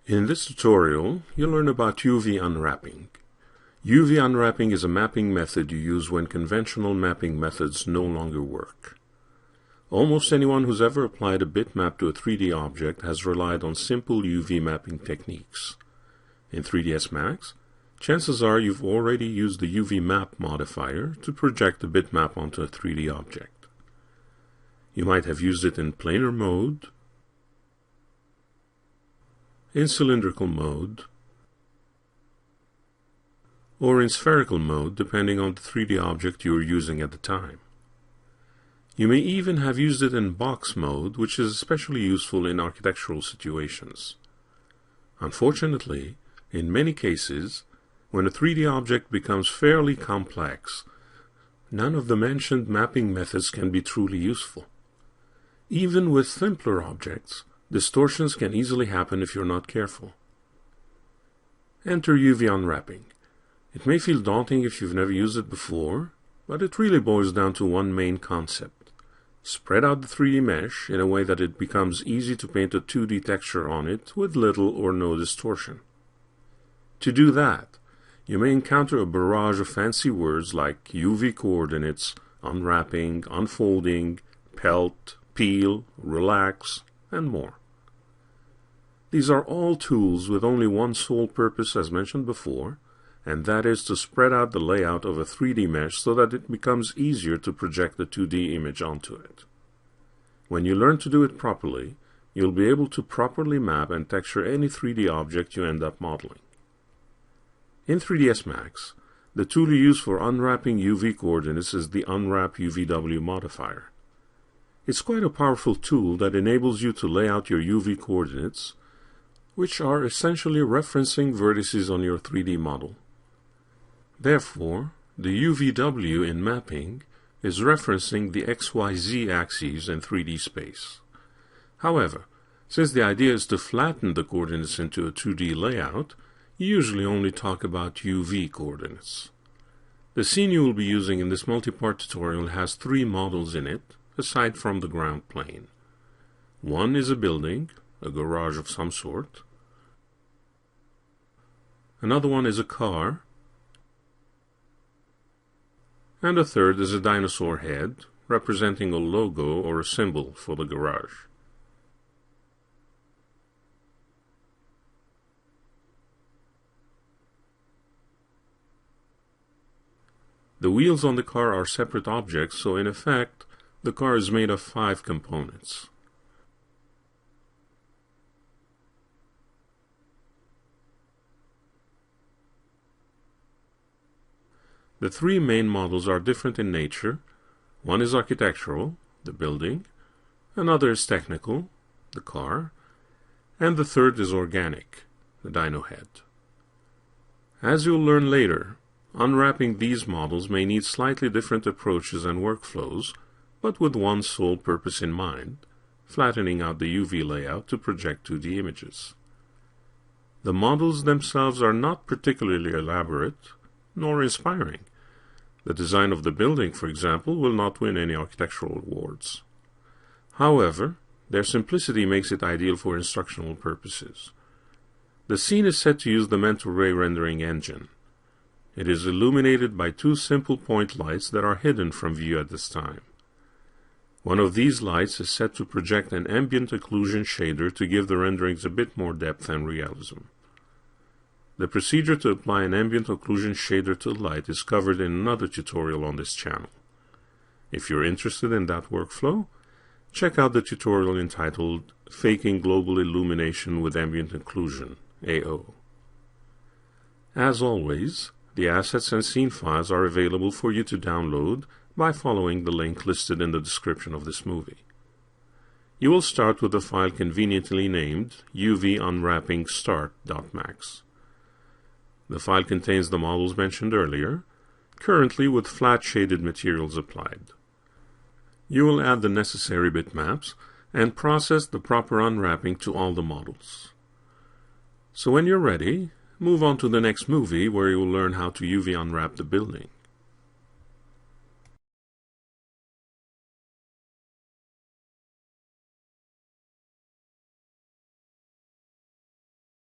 In this tutorial, you'll learn about UV unwrapping. UV unwrapping is a mapping method you use when conventional mapping methods no longer work. Almost anyone who's ever applied a bitmap to a 3D object has relied on simple UV mapping techniques. In 3ds Max, chances are you've already used the UV map modifier to project a bitmap onto a 3D object. You might have used it in planar mode, in cylindrical mode, or in spherical mode depending on the 3D object you are using at the time. You may even have used it in box mode, which is especially useful in architectural situations. Unfortunately, in many cases, when a 3D object becomes fairly complex, none of the mentioned mapping methods can be truly useful. Even with simpler objects, distortions can easily happen if you're not careful. Enter UV unwrapping. It may feel daunting if you've never used it before, but it really boils down to one main concept. Spread out the 3D mesh in a way that it becomes easy to paint a 2D texture on it with little or no distortion. To do that, you may encounter a barrage of fancy words like UV coordinates, unwrapping, unfolding, pelt, peel, relax, and more. These are all tools with only one sole purpose as mentioned before, and that is to spread out the layout of a 3D mesh so that it becomes easier to project the 2D image onto it. When you learn to do it properly, you'll be able to properly map and texture any 3D object you end up modeling. In 3ds Max, the tool you use for unwrapping UV coordinates is the unwrap UVW modifier. It's quite a powerful tool that enables you to lay out your UV coordinates, which are essentially referencing vertices on your 3D model. Therefore, the UVW in mapping is referencing the XYZ axes in 3D space. However, since the idea is to flatten the coordinates into a 2D layout, you usually only talk about UV coordinates. The scene you will be using in this multi-part tutorial has 3 models in it, aside from the ground plane. One is a building, a garage of some sort. Another one is a car. And a third is a dinosaur head, representing a logo or a symbol for the garage. The wheels on the car are separate objects, so in effect, the car is made of 5 components. The 3 main models are different in nature. One is architectural, the building, another is technical, the car, and the third is organic, the dino head. As you'll learn later, unwrapping these models may need slightly different approaches and workflows, but with one sole purpose in mind, flattening out the UV layout to project 2D images. The models themselves are not particularly elaborate, nor inspiring. The design of the building, for example, will not win any architectural awards. However, their simplicity makes it ideal for instructional purposes. The scene is set to use the mental ray rendering engine. It is illuminated by 2 simple point lights that are hidden from view at this time. One of these lights is set to project an ambient occlusion shader to give the renderings a bit more depth and realism. The procedure to apply an ambient occlusion shader to light is covered in another tutorial on this channel. If you're interested in that workflow, check out the tutorial entitled Faking Global Illumination with Ambient Occlusion, AO. As always, the assets and scene files are available for you to download by following the link listed in the description of this movie. You will start with a file conveniently named UV Unwrapping Start.max. The file contains the models mentioned earlier, currently with flat shaded materials applied. You will add the necessary bitmaps and process the proper unwrapping to all the models. So when you're ready, move on to the next movie where you will learn how to UV unwrap the building.